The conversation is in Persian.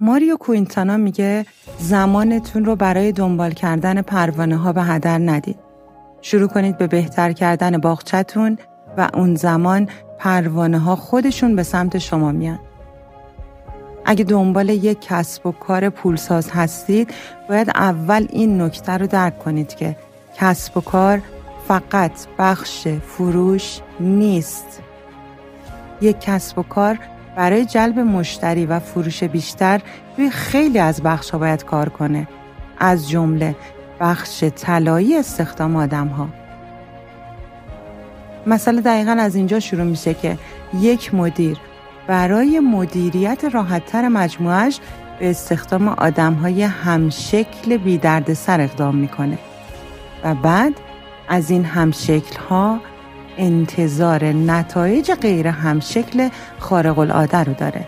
ماریو کوینتانا میگه زمانتون رو برای دنبال کردن پروانه ها به هدر ندید. شروع کنید به بهتر کردن باغچه‌تون و اون زمان پروانه ها خودشون به سمت شما میان. اگه دنبال یک کسب و کار پولساز هستید، باید اول این نکته رو درک کنید که کسب و کار فقط بخش فروش نیست. یک کسب و کار برای جلب مشتری و فروش بیشتر روی خیلی از بخش‌ها باید کار کنه، از جمله بخش طلایی استخدام آدم‌ها. مسئله دقیقاً از اینجا شروع میشه که یک مدیر برای مدیریت راحت‌تر مجموعه‌اش به استخدام آدم‌های همشکل بی دردسر اقدام میکنه و بعد از این همشکل‌ها انتظار نتایج غیر همشکل خارق العاده رو داره.